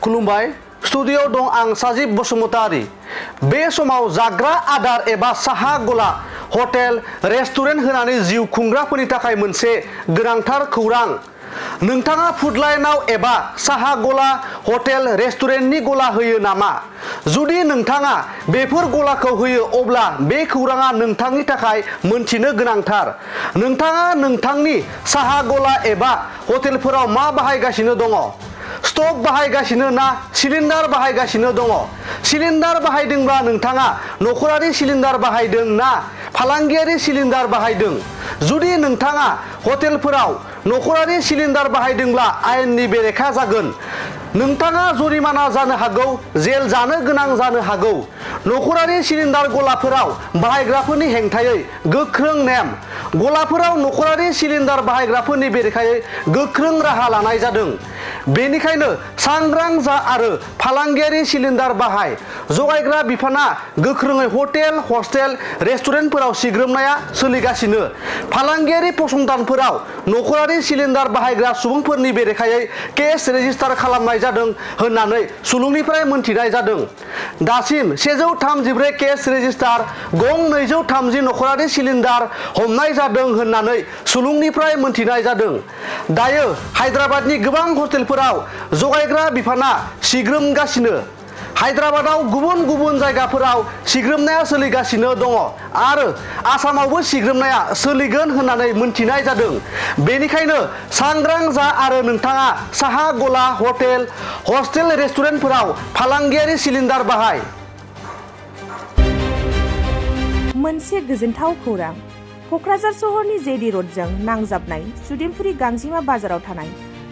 खुलुमबाय स्टुडिअ दं आं साजिब बसुमतारी बे समाव जाग्रा आदार एबा साहा गला हटेल रेस्टुरेन्ट होनानै जिउ खुंग्राफोरनि थाखाय मोनसे गोनांथार खौरां नोंथाङा फुड लाइनाव एबा साहा गला हटेल रेस्टुरेन्टनि गला होयो नामा जुदि नोंथाङा बेफोर गलाखौ होयो अब्ला बे खौराङा नोंथांनि थाखाय मोनथिनो गोनांथार नोंथाङा नोंथांनि साहा गला एबा हटेलफोराव मा बाहायगासिनो दङ स्टक बाहायगासिनो ना सिलिन्डार बाहायगासिनो दङ सिलिन्डार बाहायदोंब्ला नोंथाङा नखरारि सिलिन्डार बाहायदों ना फालांगियारि सिलिन्डार बाहायदों जुदि नोंथाङा हटेलफोराव नखरारि सिलिन्डार बाहायदोंब्ला आयेननि बेरेखा जागोन नोंथाङा जरिमाना जानो हागौ जेल जानो गोनां जानो हागौ नखरारि सिलिन्डार गलाफोराव बाहायग्राफोरनि हेंथायै गोख्रों नेम गलाफोराव नखरारि सिलिन्डार बाहायग्राफोरनि बेरेखायै गोख्रों राहा लानाय जादों बेनिखायनो सांग्रां जा आरो फालांगियारि सिलिन्डार बाहाय जगायग्रा बिफाना गोख्रोङै हटेल हस्टेल रेस्टुरेन्टफोराव सिग्रोमनाया सोलिगासिनो फालांगियारि फसंथानफोराव नखरारि सिलिन्डार बाहायग्रा सुबुंफोरनि बेरेखायै केस रेजिस्टार खालामनाय जादों होननानै सुलुंनिफ्राय मोनथिनाय जादों दासिम 134 केस रेजिस्टार गं 230 नखरारि सिलिन्डार हमनाय जादों होननानै सुलुंनिफ्राय मोनथिनाय जादों दायो हायद्राबादनि गोबां हटेलफोराव जगायग्रा बिफाना सिग्रोमगासिनो हायद्राबादाव गुबुन गुबुन जायगाफोराव सिग्रोमनाया सोलिगासिनो दङ आरो आसामावबो सिग्रोमनाया सोलिगोन होननानै मोनथिनाय जादों बेनिखायनो सांग्रां जा आरो नोंथाङा साहा गला हटेल हस्टेल रेस्टुरेन्टफोराव फालांगियारि सिलिन्डार बाहाय मोनसे गोजोनथाव खौरां क'क्राझार सहरनि जेडि रडजों नांजाबनाय सुदेमपुरि गांजिमा बाजाराव थानाय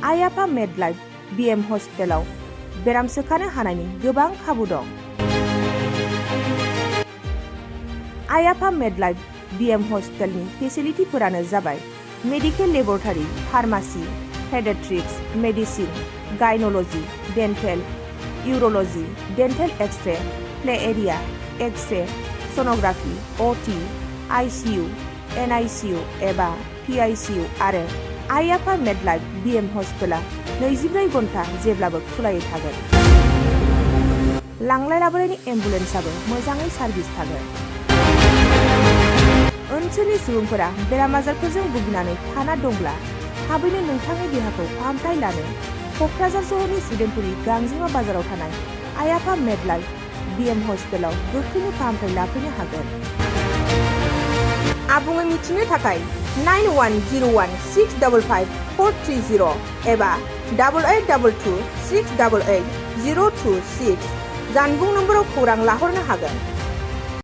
आइ आफा मेडलाइफ बिएम हस्पिटालाव बेराम सोखानो हानायनि गोबां खाबु दं आइ आफा मेडलाइफ बिएम हस्पिटालनि फेसिलिटिफोरानो जाबाय medical laboratory pharmacy paediatrics medicine gynaecology dental urology dental x-ray play area x-ray sonography OT ICU NICU एबा पीआईसीयू आरो आइ आफा मेडलाइफ बिएम हस्पिटाला 24 घन्टा जेब्लाबो खुलायै थागोन लांलाय लाबोलायनि एम्बुलेन्सआबो मोजाङै सार्भिस थागोन ओनसोलनि सुबुंफोरा बेराम आजारफोरजों भुगिनानै थाना दंब्ला थाबैनो नोंथांनि देहाखौ फाहामथाय लानो क'क्राझार सहरनि सुदेमपुरि गांजिमा बाजाराव थानाय आइ आफा मेडलाइफ बिएम हस्पिटालाव गोख्रैनो फाहामथाय लाफैनो हागोन आबुङै मिथिनो थाखाय 9101655430 एबा 8822 688 026 जानबुं नम्बराव खौरां लाहरनो हागोन।